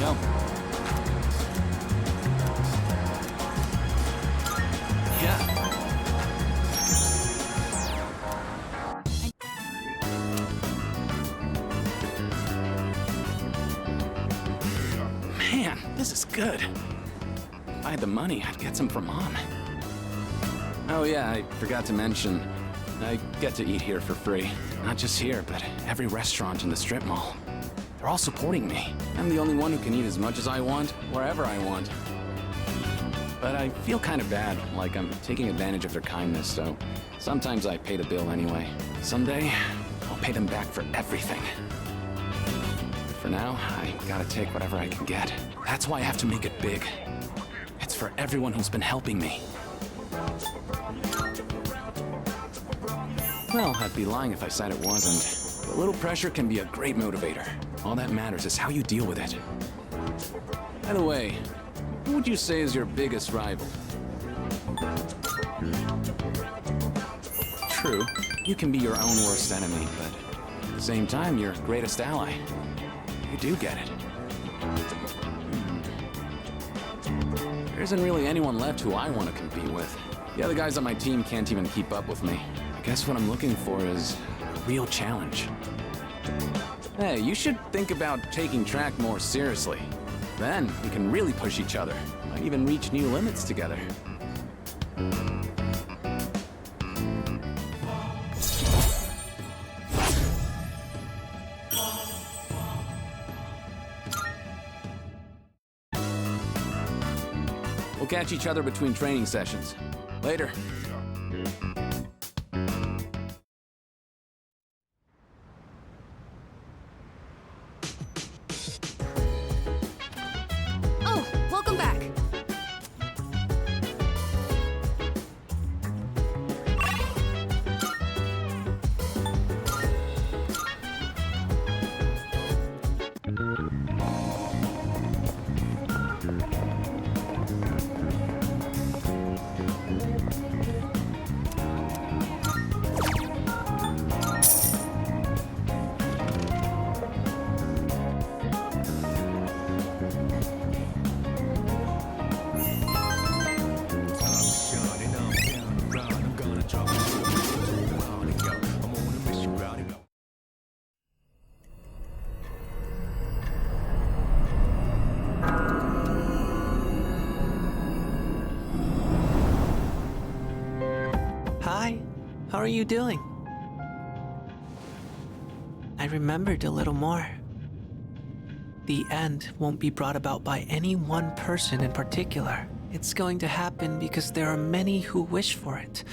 go. Yeah. Man, this is good. If I had the money, I'd get some for Mom. Oh yeah, I forgot to mention, I get to eat here for free. Not just here, but every restaurant in the strip mall. They're all supporting me. I'm the only one who can eat as much as I want, wherever I want. But I feel kind of bad, like I'm taking advantage of their kindness, so sometimes I pay the bill anyway. Someday, I'll pay them back for everything. But for now, I gotta take whatever I can get. That's why I have to make it big. It's for everyone who's been helping me. Well, I'd be lying if I said it wasn't. A little pressure can be a great motivator. All that matters is how you deal with it. By the way, who would you say is your biggest rival? True, you can be your own worst enemy, but at the same time, your greatest ally. You do get it. There isn't really anyone left who I want to compete with. The other guys on my team can't even keep up with me. I guess what I'm looking for is a real challenge. Hey, you should think about taking track more seriously. Then we can really push each other. Might even reach new limits together. We'll catch each other between training sessions. Later. Oh, welcome back. Hi, how are you doing? I remembered a little more. The end won't be brought about by any one person in particular. It's going to happen because there are many who wish for it,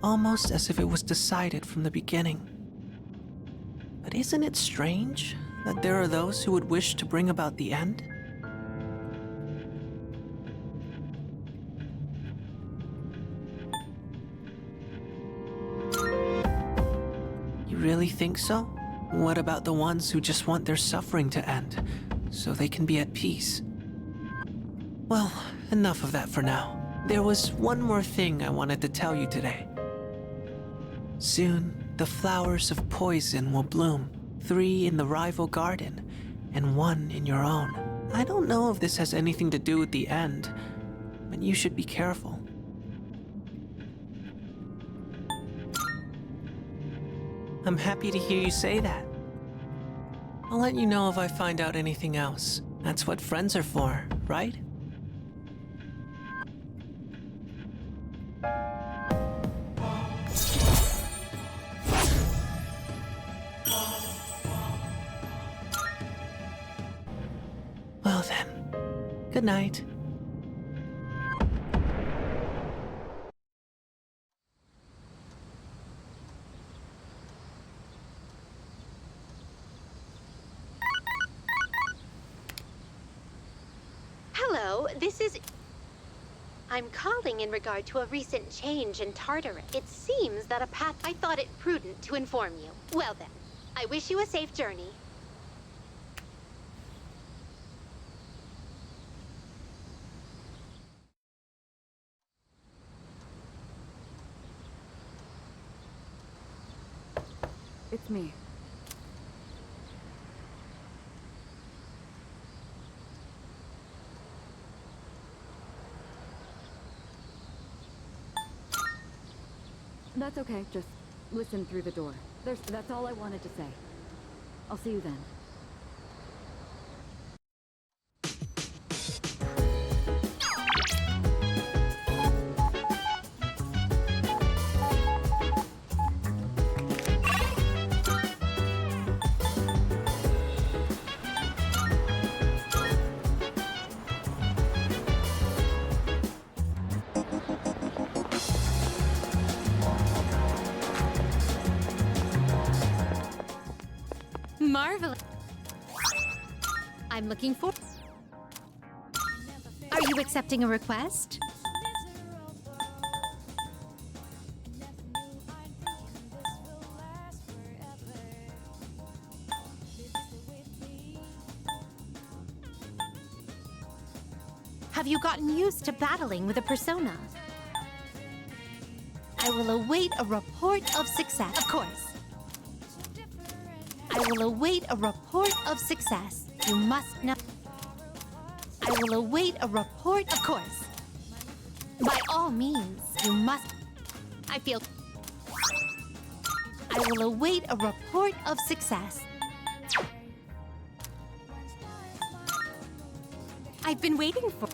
almost as if it was decided from the beginning. But isn't it strange that there are those who would wish to bring about the end? You really think so? What about the ones who just want their suffering to end, so they can be at peace? Well, enough of that for now. There was one more thing I wanted to tell you today. Soon, the flowers of poison will bloom, 3 in the rival garden, and 1 in your own. I don't know if this has anything to do with the end, but you should be careful. I'm happy to hear you say that. I'll let you know if I find out anything else. That's what friends are for, right? Well then, good night. Hello, this is... I'm calling in regard to a recent change in Tartarus. It seems that a path... I thought it prudent to inform you. Well then, I wish you a safe journey. It's me. That's okay. Just listen through the door. That's all I wanted to say. I'll see you then. Marvelous. I'm looking for... Are you accepting a request? Have you gotten used to battling with a persona? I will await a report of success. Of course. I will await a report of success. You must know. I will await a report, of course. By all means, you must. I feel. I will await a report of success. I've been waiting for.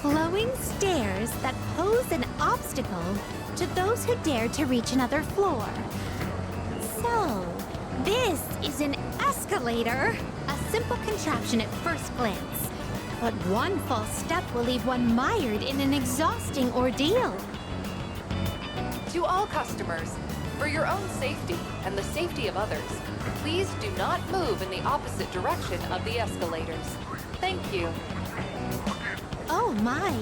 Flowing stairs that pose an obstacle to those who dare to reach another floor. So, this is an escalator. A simple contraption at first glance. But one false step will leave one mired in an exhausting ordeal. To all customers, for your own safety and the safety of others, please do not move in the opposite direction of the escalators. Thank you. Oh my.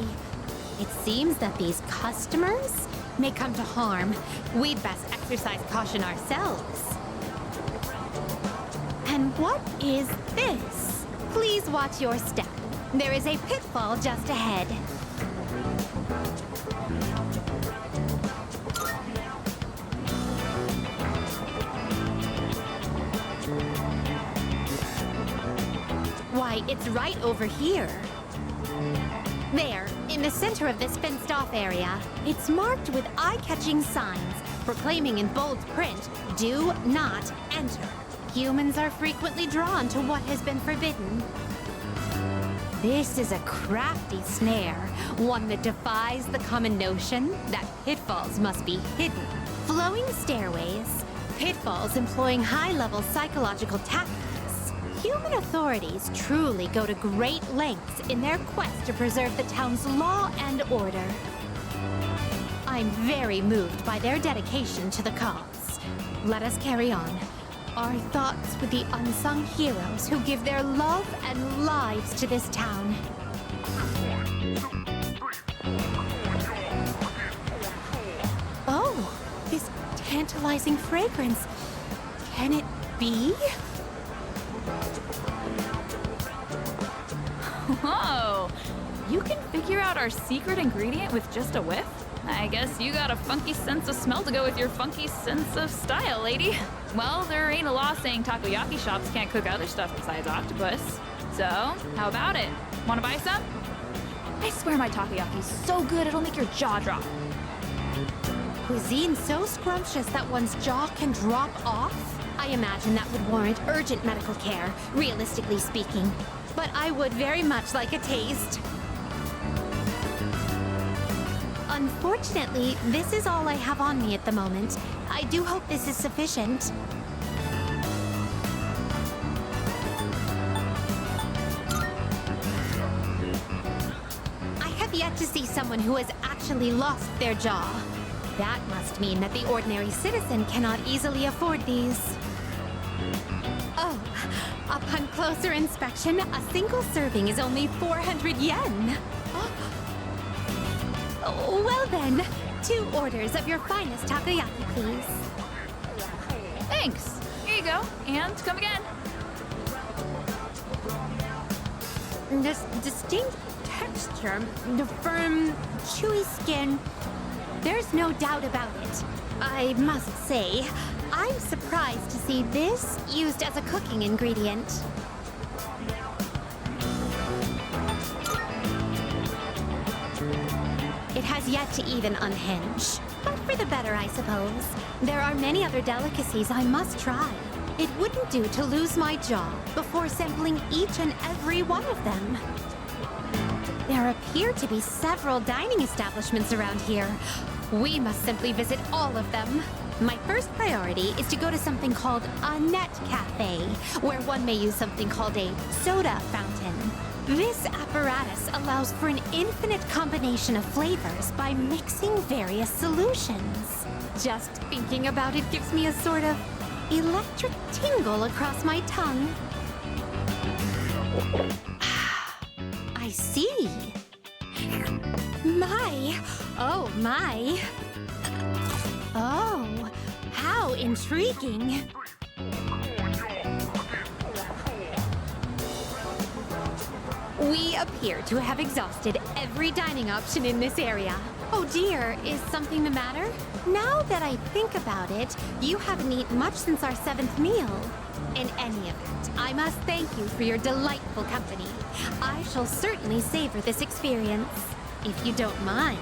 It seems that these customers may come to harm. We'd best exercise caution ourselves. And what is this? Please watch your step. There is a pitfall just ahead. Why, it's right over here. There, in the center of this fenced-off area, it's marked with eye-catching signs proclaiming in bold print, "Do not enter." Humans are frequently drawn to what has been forbidden. This is a crafty snare, one that defies the common notion that pitfalls must be hidden. Flowing stairways, pitfalls employing high-level psychological tactics. Human authorities truly go to great lengths in their quest to preserve the town's law and order. I'm very moved by their dedication to the cause. Let us carry on. Our thoughts with the unsung heroes who give their love and lives to this town. Oh, this tantalizing fragrance. Can it be? Whoa! You can figure out our secret ingredient with just a whiff? I guess you got a funky sense of smell to go with your funky sense of style, lady. Well, there ain't a law saying takoyaki shops can't cook other stuff besides octopus. So, how about it? Wanna buy some? I swear my takoyaki's so good it'll make your jaw drop. Cuisine so scrumptious that one's jaw can drop off? I imagine that would warrant urgent medical care, realistically speaking. But I would very much like a taste. Unfortunately, this is all I have on me at the moment. I do hope this is sufficient. I have yet to see someone who has actually lost their jaw. That must mean that the ordinary citizen cannot easily afford these. Oh, upon closer inspection, a single serving is only 400 yen. Oh, well then, 2 orders of your finest takoyaki, please. Thanks. Here you go. And come again. This distinct texture, the firm, chewy skin, there's no doubt about it. I must say, I'm surprised to see this used as a cooking ingredient. It has yet to even unhinge. But for the better, I suppose. There are many other delicacies I must try. It wouldn't do to lose my jaw before sampling each and every one of them. There appear to be several dining establishments around here. We must simply visit all of them. My first priority is to go to something called a net cafe, where one may use something called a soda fountain. This apparatus allows for an infinite combination of flavors by mixing various solutions. Just thinking about it gives me a sort of electric tingle across my tongue. I see. Oh my. Oh, how intriguing. We appear to have exhausted every dining option in this area. Oh dear, is something the matter? Now that I think about it, you haven't eaten much since our 7th meal. In any event, I must thank you for your delightful company. I shall certainly savor this experience. If you don't mind,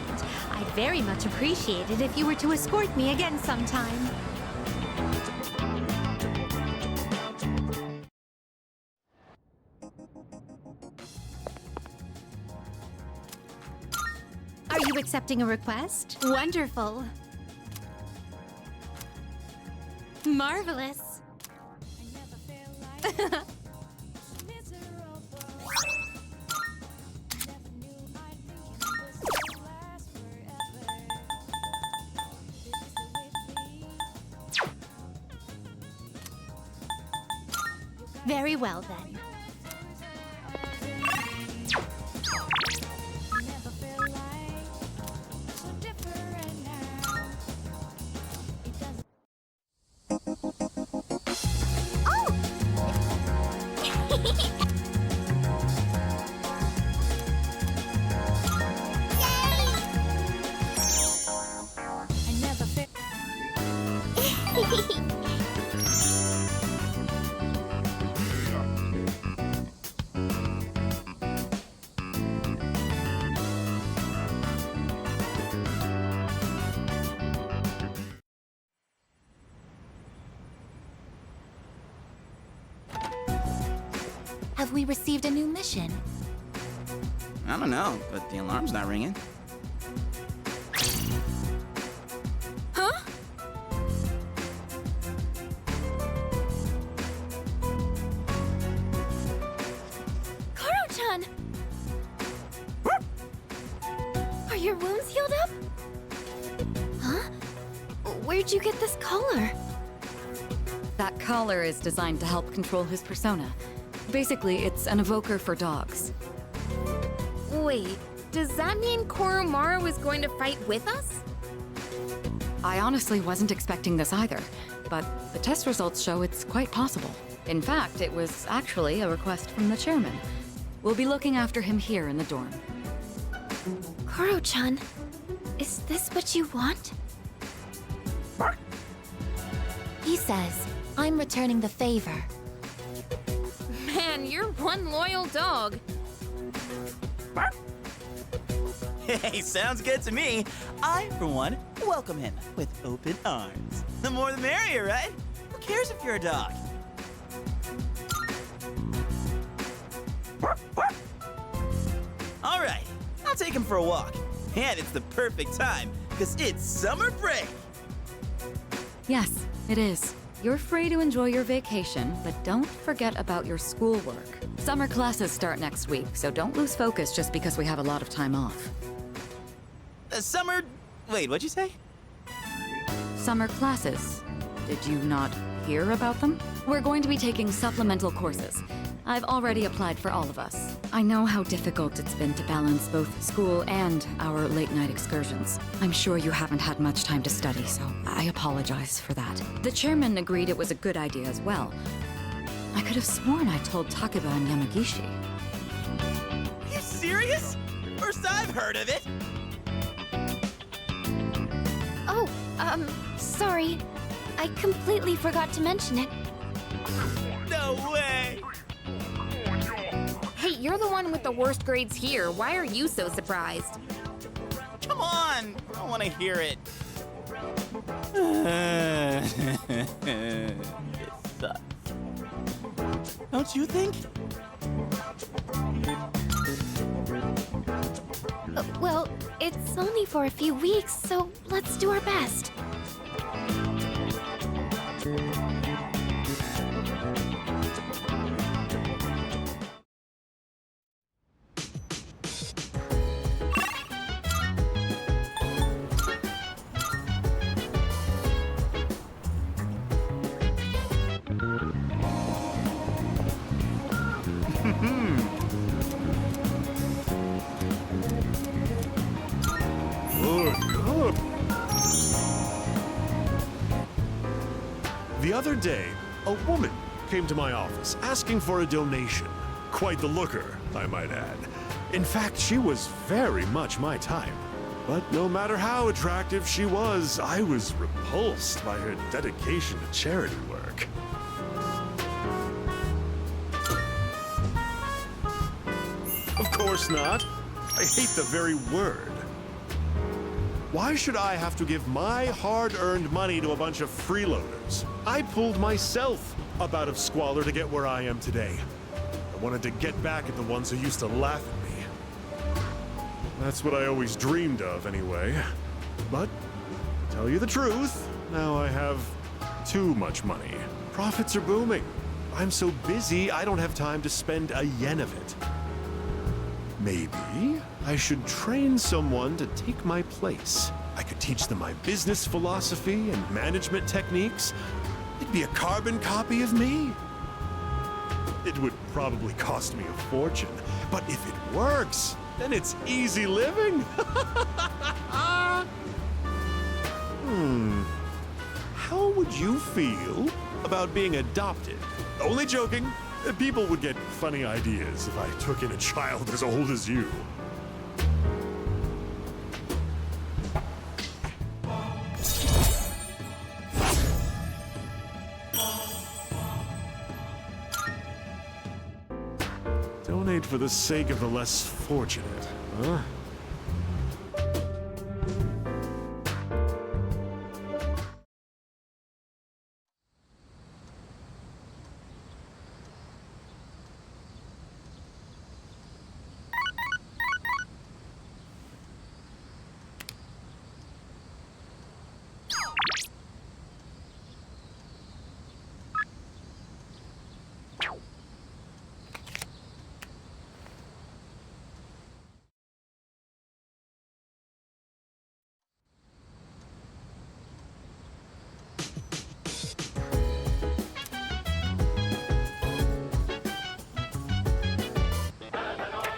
I'd very much appreciate it if you were to escort me again sometime. Are you accepting a request? Wonderful. Marvelous. Very well, then. Have we received a new mission? I don't know, but the alarm's not ringing. Huh? Koro-chan! Are your wounds healed up? Huh? Where'd you get this collar? That collar is designed to help control his persona. Basically, it's an evoker for dogs. Wait, does that mean Koromaru is going to fight with us? I honestly wasn't expecting this either, but the test results show it's quite possible. In fact, it was actually a request from the chairman. We'll be looking after him here in the dorm. Koro-chan, is this what you want? He says, I'm returning the favor. Man, you're one loyal dog. Hey, sounds good to me. I, for one, welcome him with open arms. The more the merrier, right? Who cares if you're a dog? All right, I'll take him for a walk. And it's the perfect time, because it's summer break. Yes, it is. You're free to enjoy your vacation, but don't forget about your schoolwork. Summer classes start next week, so don't lose focus just because we have a lot of time off. Summer... Wait, what'd you say? Summer classes. Did you not hear about them? We're going to be taking supplemental courses. I've already applied for all of us. I know how difficult it's been to balance both school and our late-night excursions. I'm sure you haven't had much time to study, so I apologize for that. The chairman agreed it was a good idea as well. I could have sworn I told Takeba and Yamagishi. Are you serious? First I've heard of it. Oh, sorry. I completely forgot to mention it. No way! Hey, you're the one with the worst grades here. Why are you so surprised? Come on! I don't want to hear it. It sucks. Don't you think? Well, it's only for a few weeks, so let's do our best. The other day, a woman came to my office asking for a donation. Quite the looker, I might add. In fact, she was very much my type. But no matter how attractive she was, I was repulsed by her dedication to charity work. Of course not. I hate the very word. Why should I have to give my hard-earned money to a bunch of freeloaders? I pulled myself up out of squalor to get where I am today. I wanted to get back at the ones who used to laugh at me. That's what I always dreamed of, anyway. But, to tell you the truth, now I have too much money. Profits are booming. I'm so busy, I don't have time to spend a yen of it. Maybe I should train someone to take my place. I could teach them my business philosophy and management techniques. It'd be a carbon copy of me. It would probably cost me a fortune, but if it works, then it's easy living. How would you feel about being adopted? Only joking. People would get funny ideas if I took in a child as old as you. Donate for the sake of the less fortunate, huh?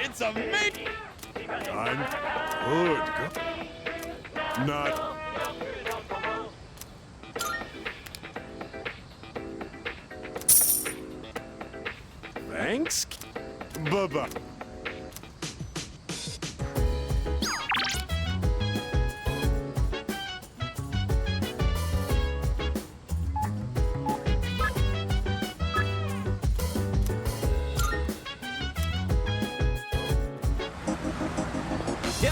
It's amazing! I'm good. Not. Thanks. Bye-bye. Yo!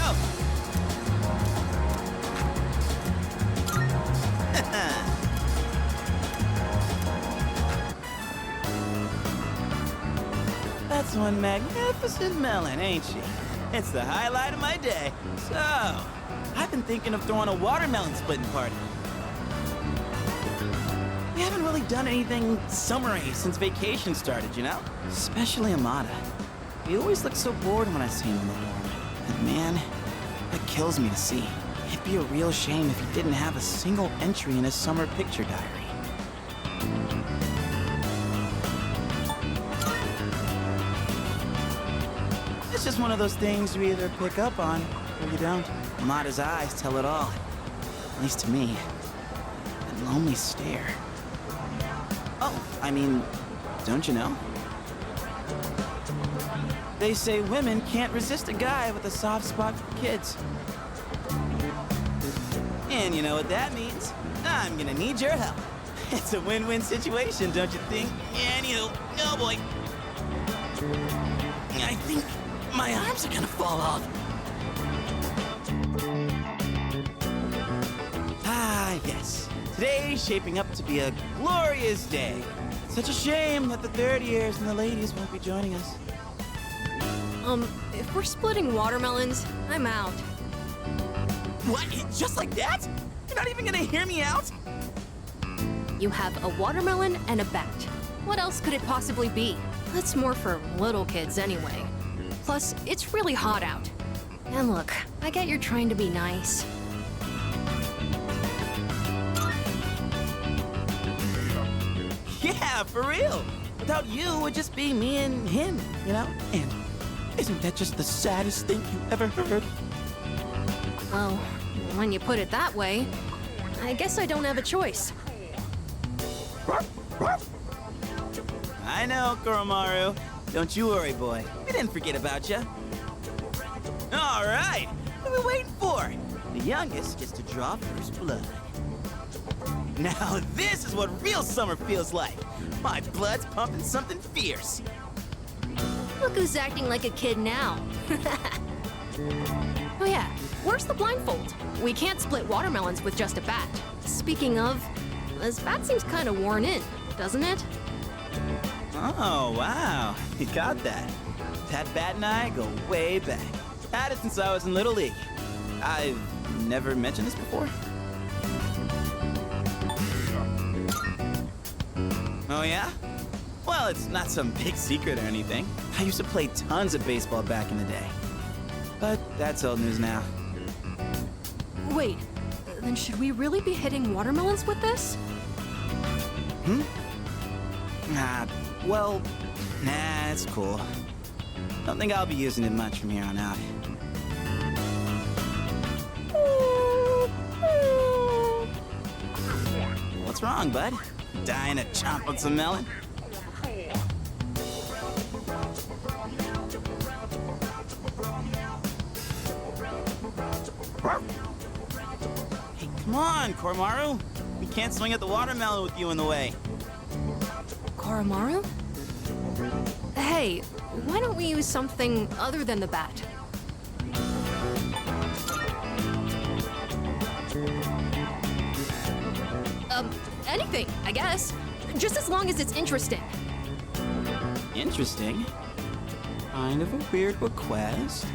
That's one magnificent melon, ain't she? It's the highlight of my day. So, I've been thinking of throwing a watermelon splitting party. We haven't really done anything summery since vacation started, you know? Especially Amada. He always looks so bored when I see him in the dorm. And man, that kills me to see. It'd be a real shame if he didn't have a single entry in his summer picture diary. It's just one of those things you either pick up on or you don't. Amada's eyes tell it all. At least to me. That lonely stare. Oh, I mean, don't you know? They say women can't resist a guy with a soft spot for kids. And you know what that means? I'm gonna need your help. It's a win-win situation, don't you think? Anywho, oh boy. I think my arms are gonna fall off. Ah, yes. Today's shaping up to be a glorious day. Such a shame that the third years and the ladies won't be joining us. If we're splitting watermelons, I'm out. What? Just like that? You're not even gonna hear me out? You have a watermelon and a bat. What else could it possibly be? That's more for little kids anyway. Plus, it's really hot out. And look, I get you're trying to be nice. Yeah, for real. Without you, it would just be me and him, you know? And isn't that just the saddest thing you ever heard? Well, when you put it that way, I guess I don't have a choice. I know, Koromaru. Don't you worry, boy. We didn't forget about you. All right. What are we waiting for? The youngest gets to draw first blood. Now this is what real summer feels like. My blood's pumping something fierce. Look who's acting like a kid now. Oh yeah, where's the blindfold? We can't split watermelons with just a bat. Speaking of, this bat seems kind of worn in, doesn't it? Oh, wow. You got that. That bat and I go way back. Had it since I was in Little League. I've never mentioned this before. Oh, yeah? Well, it's not some big secret or anything. I used to play tons of baseball back in the day. But that's old news now. Wait, then should we really be hitting watermelons with this? Well, nah, it's cool. Don't think I'll be using it much from here on out. What's wrong, bud? Dying to chomp on some melon? Hey, come on, Koromaru. We can't swing at the watermelon with you in the way. Koromaru? Hey, why don't we use something other than the bat? Anything, I guess. Just as long as it's interesting. Interesting. Kind of a weird request.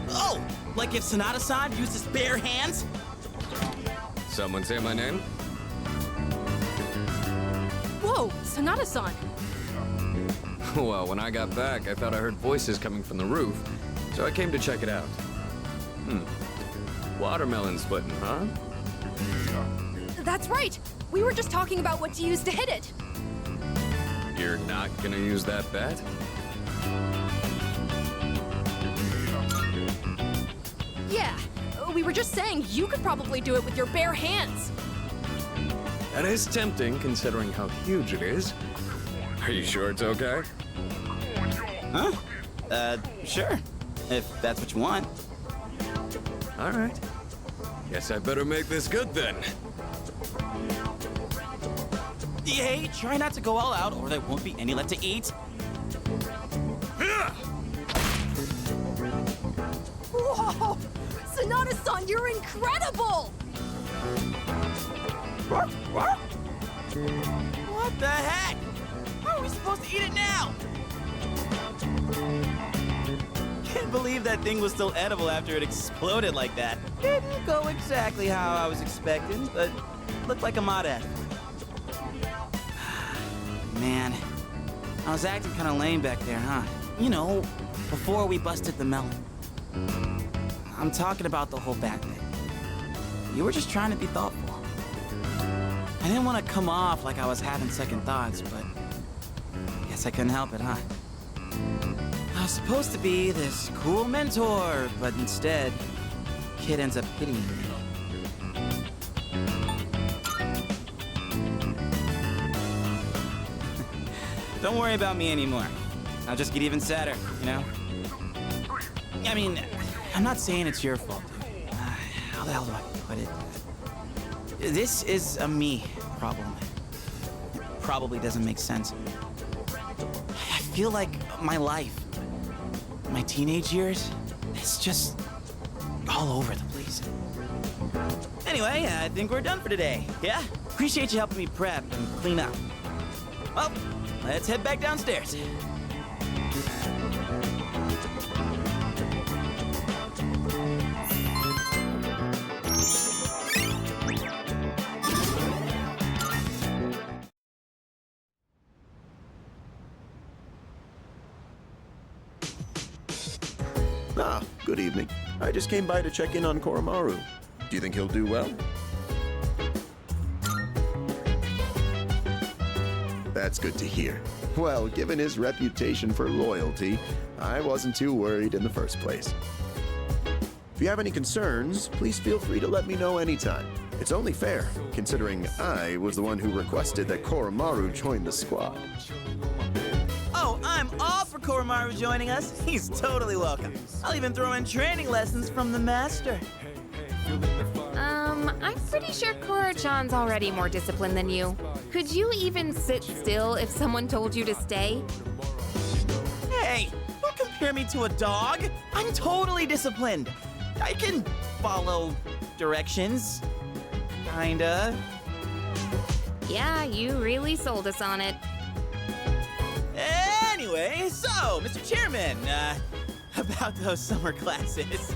Oh, like if Sanada-san used his bare hands? Someone say my name? Whoa, Sanada-san. Well, when I got back, I thought I heard voices coming from the roof, so I came to check it out. Watermelon splitting, huh? That's right. We were just talking about what to use to hit it. You're not gonna use that bat? Yeah, we were just saying you could probably do it with your bare hands. That is tempting, considering how huge it is. Are you sure it's okay? Huh? Sure. If that's what you want. All right. Guess I better make this good then. Hey, try not to go all out, or there won't be any left to eat. Whoa! Sanada-san, you're incredible! What the heck? How are we supposed to eat it now? Can't believe that thing was still edible after it exploded like that. Didn't go exactly how I was expecting, but looked like a mod effort. Man, I was acting kind of lame back there, huh? You know, before we busted the melon. I'm talking about the whole bat thing. You were just trying to be thoughtful. I didn't want to come off like I was having second thoughts, but I guess I couldn't help it, huh? I was supposed to be this cool mentor, but instead, kid ends up pitying me. Don't worry about me anymore. I'll just get even sadder, you know? I mean, I'm not saying it's your fault, dude. How the hell do I put it? This is a me problem. probably doesn't make sense. I feel like my life, my teenage years, it's just all over the place. Anyway, I think we're done for today, yeah? Appreciate you helping me prep and clean up. Well, let's head back downstairs. Ah, good evening. I just came by to check in on Koromaru. Do you think he'll do well? That's good to hear. Well, given his reputation for loyalty, I wasn't too worried in the first place. If you have any concerns, please feel free to let me know anytime. It's only fair, considering I was the one who requested that Koromaru join the squad. Oh, I'm all for Koromaru joining us. He's totally welcome. I'll even throw in training lessons from the master. I'm pretty sure Koro-chan's already more disciplined than you. Could you even sit still if someone told you to stay? Hey, don't compare me to a dog. I'm totally disciplined. I can follow directions. Kinda. Yeah, you really sold us on it. Anyway, so, Mr. Chairman, about those summer classes.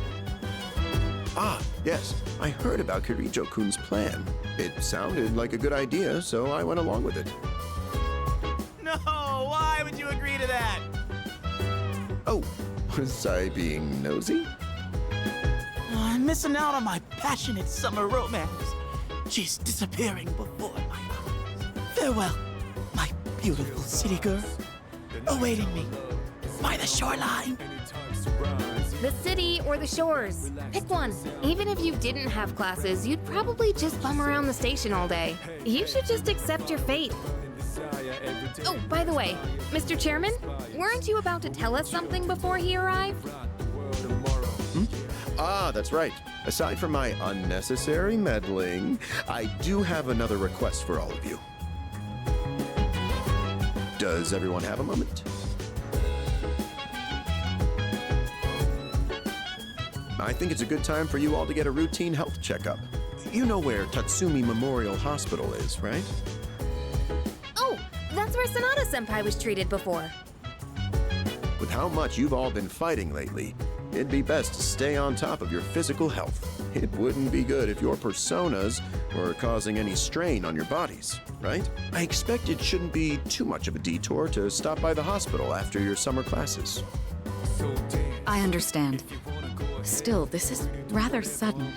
Ah, yes. I heard about Kirijo-kun's plan. It sounded like a good idea, so I went along with it. No, why would you agree to that? Oh, was I being nosy? I'm missing out on my passionate summer romance. She's disappearing before my eyes. Farewell, my beautiful city girl, awaiting me by the shoreline. The city or the shores. Pick one. Even if you didn't have classes, you'd probably just bum around the station all day. You should just accept your fate. Oh, by the way, Mr. Chairman, weren't you about to tell us something before he arrived? Ah, that's right. Aside from my unnecessary meddling, I do have another request for all of you. Does everyone have a moment? I think it's a good time for you all to get a routine health checkup. You know where Tatsumi Memorial Hospital is, right? Oh, that's where Sanada-senpai was treated before. With how much you've all been fighting lately, it'd be best to stay on top of your physical health. It wouldn't be good if your personas were causing any strain on your bodies, right? I expect it shouldn't be too much of a detour to stop by the hospital after your summer classes. I understand. Still, this is rather sudden.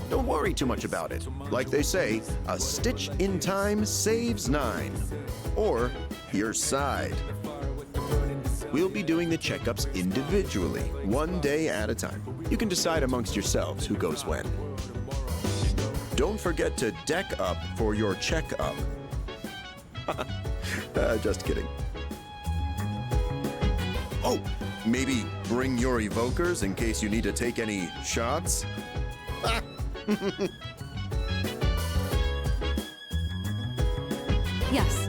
Don't worry too much about it. Like they say, a stitch in time saves 9. Or your side. We'll be doing the checkups individually, one day at a time. You can decide amongst yourselves who goes when. Don't forget to deck up for your checkup. Just kidding. Oh, maybe bring your evokers in case you need to take any shots? Yes.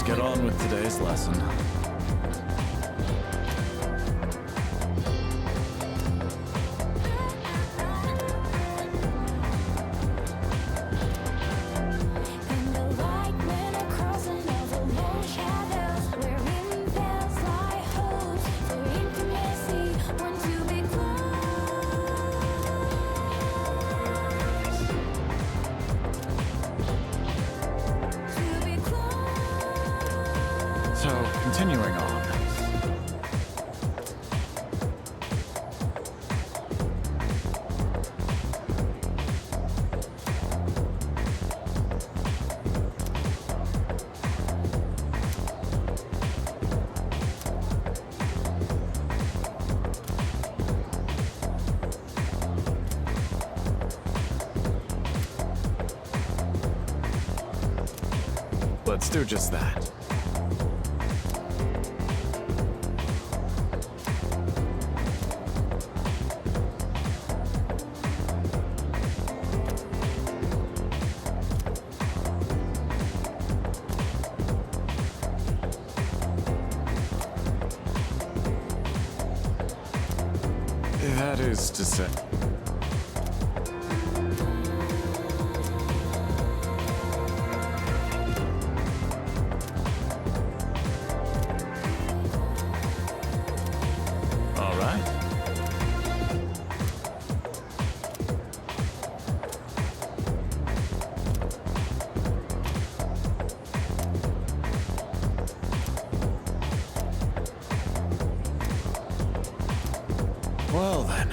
get on with today's lesson. So, continuing on. Let's do just that. That is to say... All right. Well then.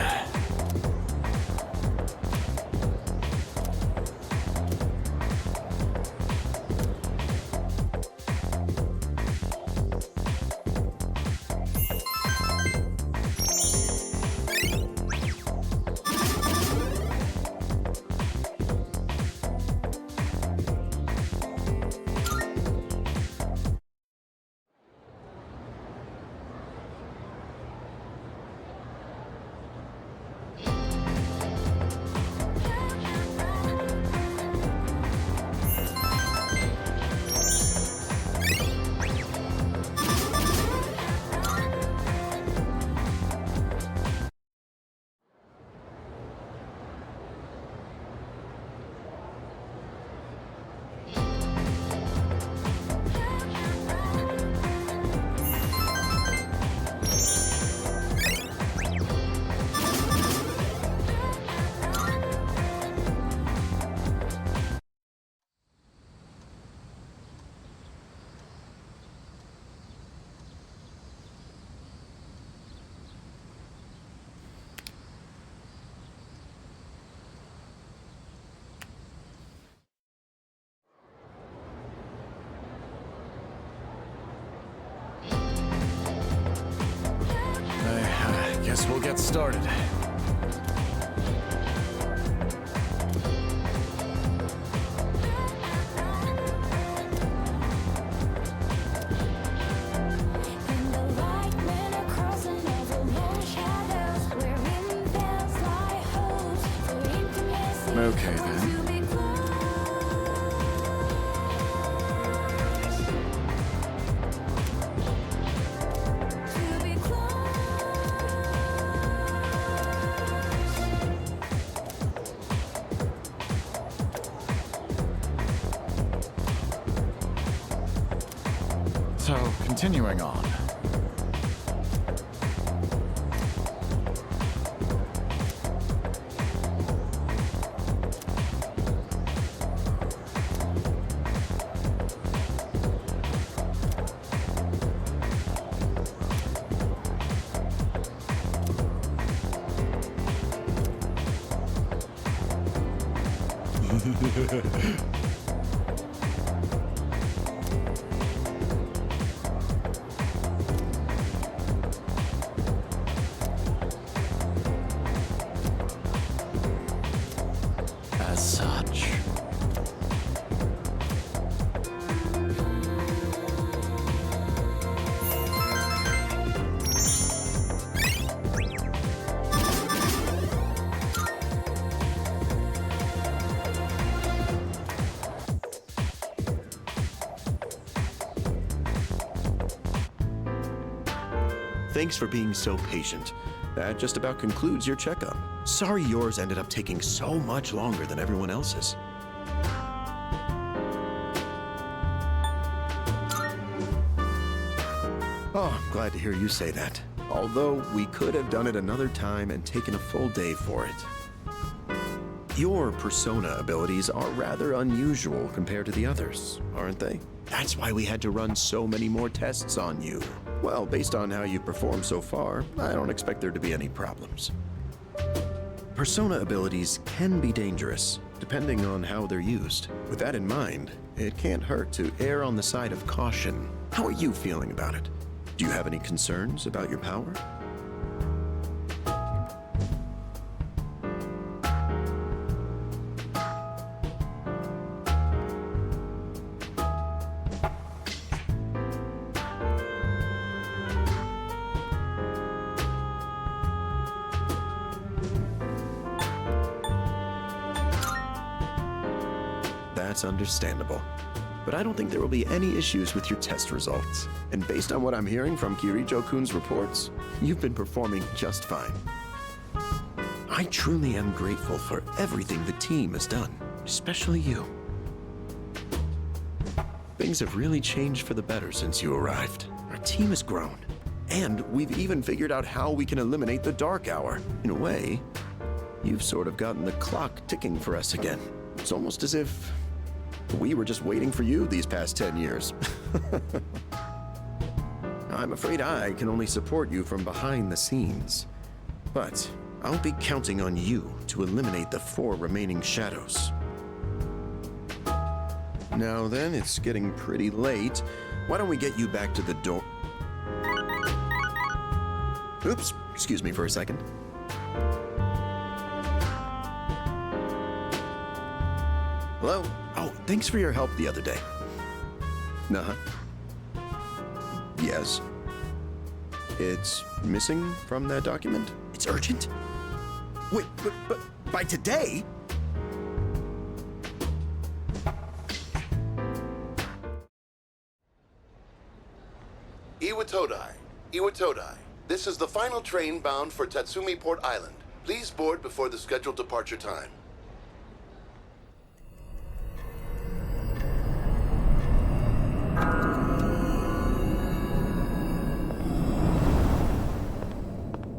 I guess we'll get started. Okay then. So, continuing on. As such. Thanks for being so patient. That just about concludes your checkup. Sorry yours ended up taking so much longer than everyone else's. Oh, I'm glad to hear you say that. Although we could have done it another time and taken a full day for it. Your persona abilities are rather unusual compared to the others, aren't they? That's why we had to run so many more tests on you. Well, based on how you've performed so far, I don't expect there to be any problems. Persona abilities can be dangerous, depending on how they're used. With that in mind, it can't hurt to err on the side of caution. How are you feeling about it? Do you have any concerns about your power? That's understandable. But I don't think there will be any issues with your test results. And based on what I'm hearing from Kirijo-kun's reports, you've been performing just fine. I truly am grateful for everything the team has done, especially you. Things have really changed for the better since you arrived. Our team has grown. And we've even figured out how we can eliminate the dark hour. In a way, you've sort of gotten the clock ticking for us again. It's almost as if we were just waiting for you these past 10 years. I'm afraid I can only support you from behind the scenes. But I'll be counting on you to eliminate the 4 remaining shadows. Now then, it's getting pretty late. Why don't we get you back to the door? Oops, excuse me for a second. Hello? Oh, thanks for your help the other day. Uh-huh. Yes. It's missing from that document? It's urgent? Wait, but by today? Iwatodai. This is the final train bound for Tatsumi Port Island. Please board before the scheduled departure time.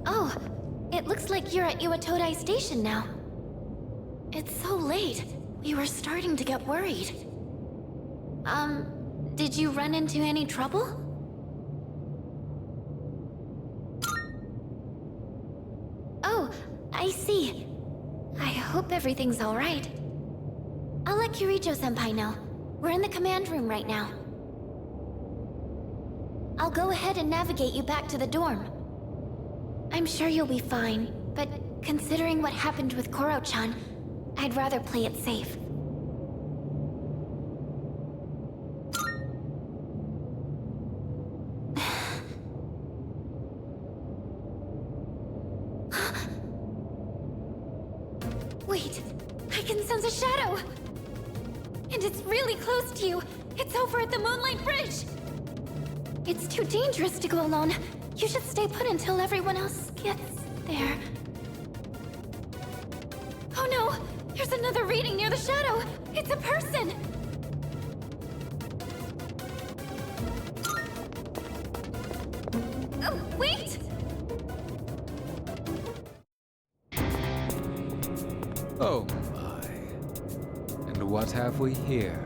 Oh, it looks like you're at Iwatodai Station now. It's so late. We were starting to get worried. Did you run into any trouble? Oh, I see. I hope everything's all right. I'll let Kirijo-senpai know. We're in the command room right now. I'll go ahead and navigate you back to the dorm. I'm sure you'll be fine, but considering what happened with Koro-chan, I'd rather play it safe. Wait, I can sense a shadow! And it's really close to you! It's over at the Moonlight Bridge! It's too dangerous to go alone. You should stay put until everyone else gets there. Oh no! There's another reading near the shadow! It's a person! Oh, wait! Oh my. And what have we here?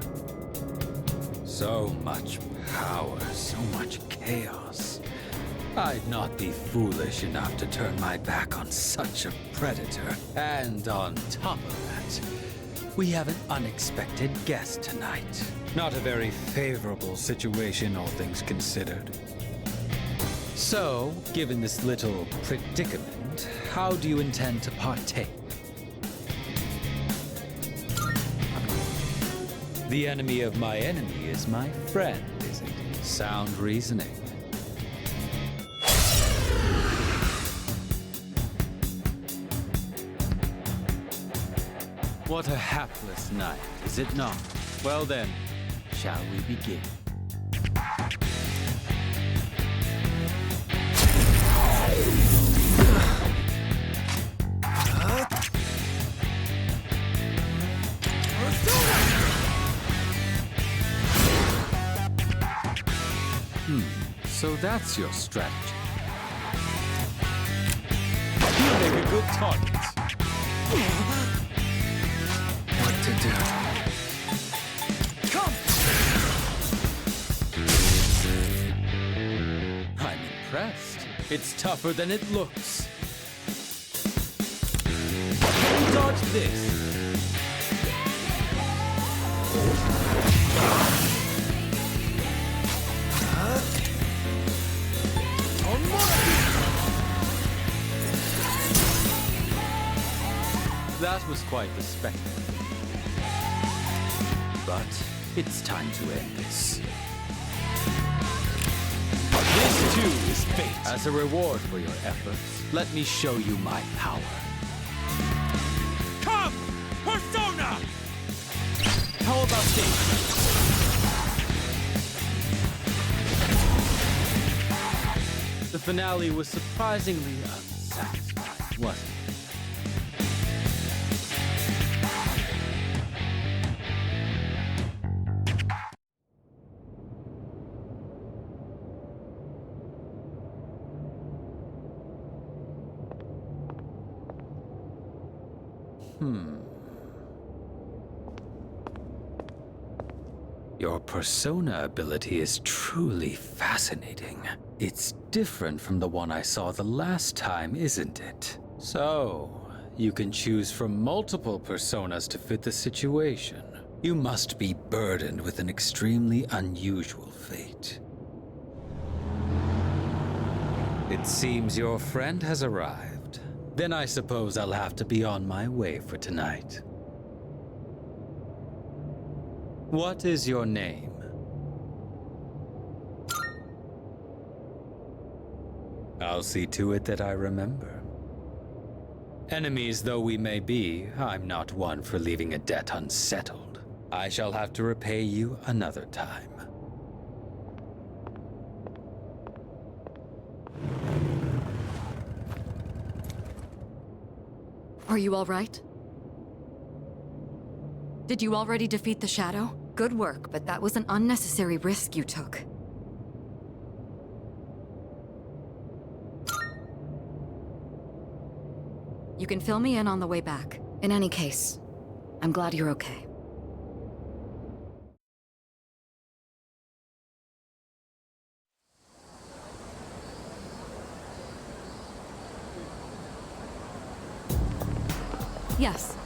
So much power, so much chaos. I'd not be foolish enough to turn my back on such a predator. And on top of that, we have an unexpected guest tonight. Not a very favorable situation, all things considered. So, given this little predicament, how do you intend to partake? The enemy of my enemy is my friend, is it? Sound reasoning. What a hapless night, is it not? Well then, shall we begin? So that's your strategy. You make a good target. What to do? Come! I'm impressed. It's tougher than it looks. Can you dodge this? That was quite the spectacle. But it's time to end this. This too is fate. As a reward for your efforts, let me show you my power. Come! Persona! How about this? The finale was surprisingly unsatisfying, wasn't it? Your persona ability is truly fascinating. It's different from the one I saw the last time, isn't it? So, you can choose from multiple personas to fit the situation. You must be burdened with an extremely unusual fate. It seems your friend has arrived. Then I suppose I'll have to be on my way for tonight. What is your name? I'll see to it that I remember. Enemies though we may be, I'm not one for leaving a debt unsettled. I shall have to repay you another time. Are you all right? Did you already defeat the Shadow? Good work, but that was an unnecessary risk you took. You can fill me in on the way back. In any case, I'm glad you're okay. Yes.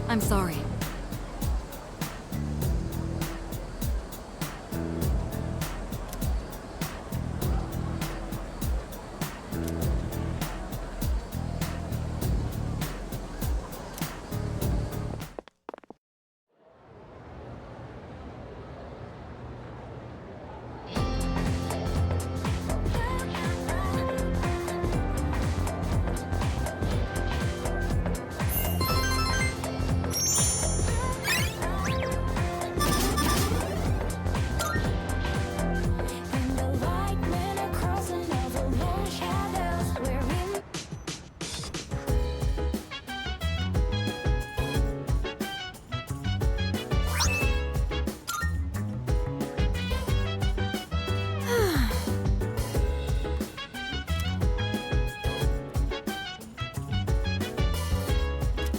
I'm sorry.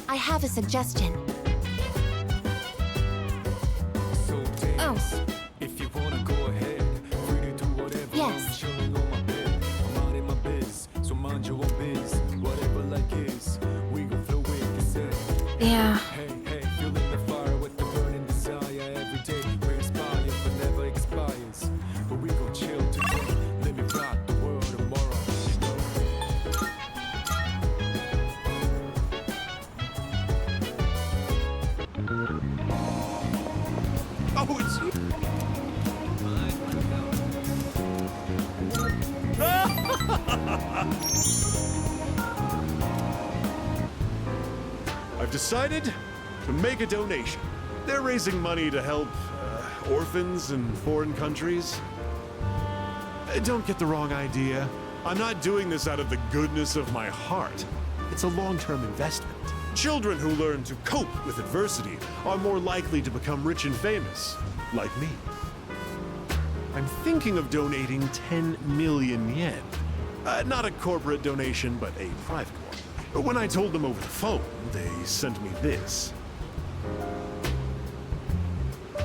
I have a suggestion. Oh. If you wanna go ahead, free to do whatever. Yes. I'm chilling on my bed. I'm out in my biz, so mind your own biz. Whatever like is, we gon' flow with the set. Yeah. Hey, hey, feeling the fire with the burning desire every day. We inspire, but never expires. But we gon' chill today. Let me rock the world tomorrow. Oh, it's you. I've decided to make a donation. They're raising money to help orphans in foreign countries. Don't get the wrong idea. I'm not doing this out of the goodness of my heart. It's a long-term investment. Children who learn to cope with adversity are more likely to become rich and famous, like me. I'm thinking of donating 10 million yen. Not a corporate donation, but a private one. When I told them over the phone, they sent me this. I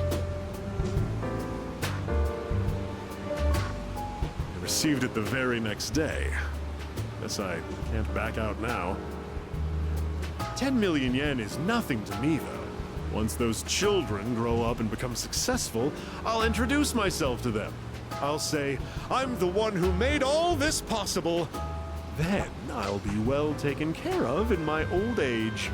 received it the very next day. Guess I can't back out now. 10 million yen is nothing to me, though. Once those children grow up and become successful, I'll introduce myself to them. I'll say, I'm the one who made all this possible. Then I'll be well taken care of in my old age.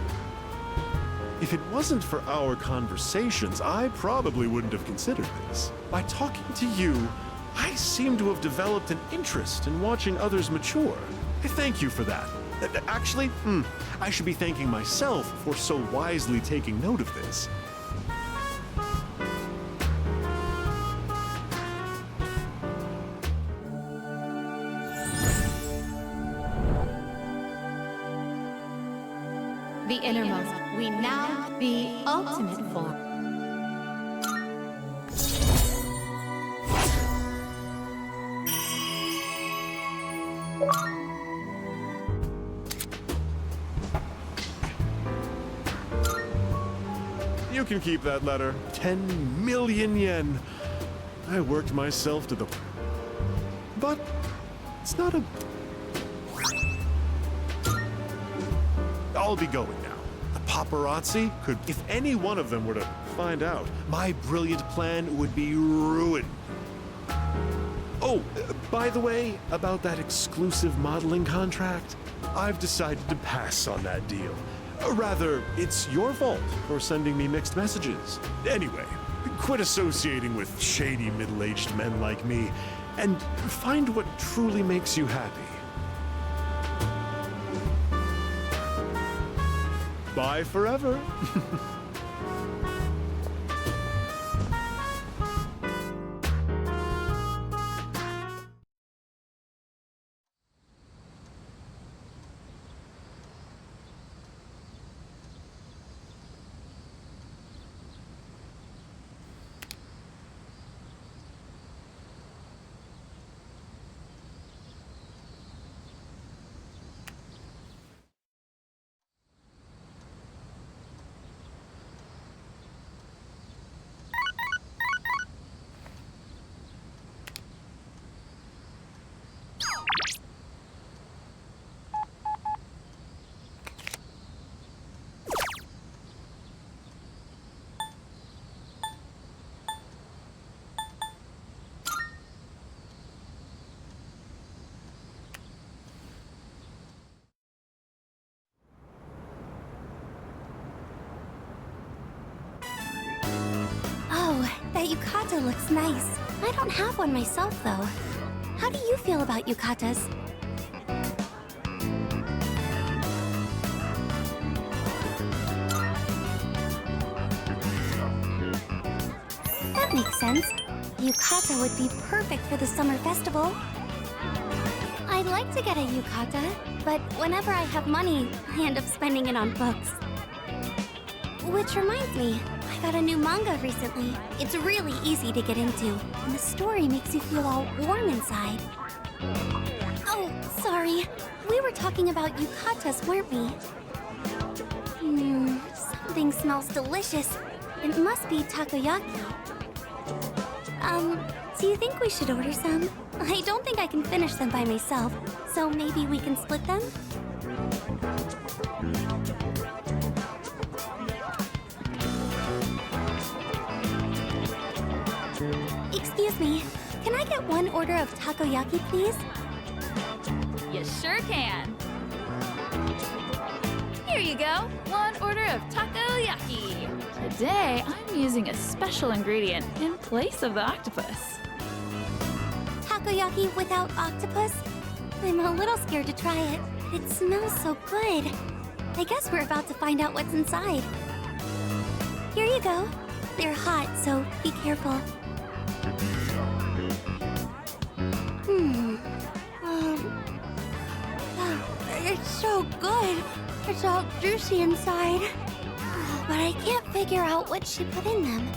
If it wasn't for our conversations, I probably wouldn't have considered this. By talking to you, I seem to have developed an interest in watching others mature. I thank you for that. Actually, I should be thanking myself for so wisely taking note of this. The innermost, we now the ultimate form. You can keep that letter. 10 million yen. I worked myself to the... But it's not a... I'll be going now. The paparazzi could... If any one of them were to find out, my brilliant plan would be ruined. Oh, by the way, about that exclusive modeling contract, I've decided to pass on that deal. Rather, it's your fault for sending me mixed messages. Anyway, quit associating with shady middle-aged men like me, and find what truly makes you happy. Bye forever. That yukata looks nice. I don't have one myself, though. How do you feel about yukatas? That makes sense. Yukata would be perfect for the summer festival. I'd like to get a yukata, but whenever I have money, I end up spending it on books. Which reminds me, I got a new manga recently. It's really easy to get into, and the story makes you feel all warm inside. Oh, sorry. We were talking about yukatas, weren't we? Something smells delicious. It must be takoyaki. Do you think we should order some? I don't think I can finish them by myself, so maybe we can split them? Excuse me, can I get one order of takoyaki, please? You sure can. Here you go, one order of takoyaki. Today, I'm using a special ingredient in place of the octopus. Takoyaki without octopus? I'm a little scared to try it. It smells so good. I guess we're about to find out what's inside. Here you go. They're hot, so be careful. It's so good. It's all juicy inside. But I can't figure out what she put in them.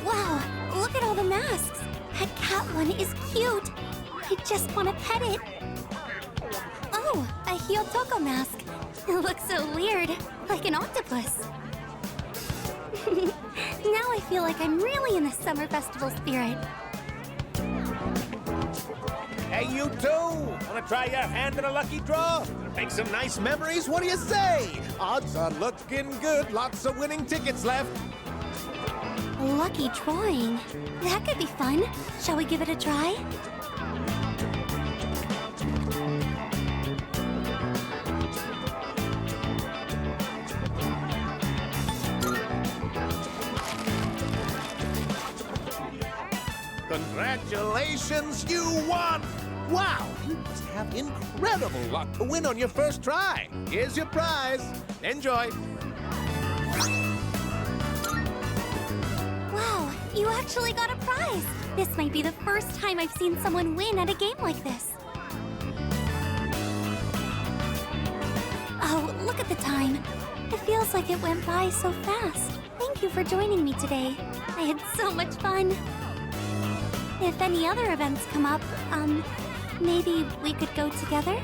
Wow, look at all the masks. That cat one is cute. I just want to pet it. Oh, a Hyotoko mask. It looks so weird, like an octopus. Now I feel like I'm really in the summer festival spirit. Hey, you two! Wanna try your hand at a lucky draw? Make some nice memories? What do you say? Odds are looking good. Lots of winning tickets left. A lucky drawing. That could be fun. Shall we give it a try? Congratulations, you won! Wow, you must have incredible luck to win on your first try. Here's your prize. Enjoy. Wow, you actually got a prize. This might be the first time I've seen someone win at a game like this. Oh, look at the time. It feels like it went by so fast. Thank you for joining me today. I had so much fun. If any other events come up, maybe we could go together?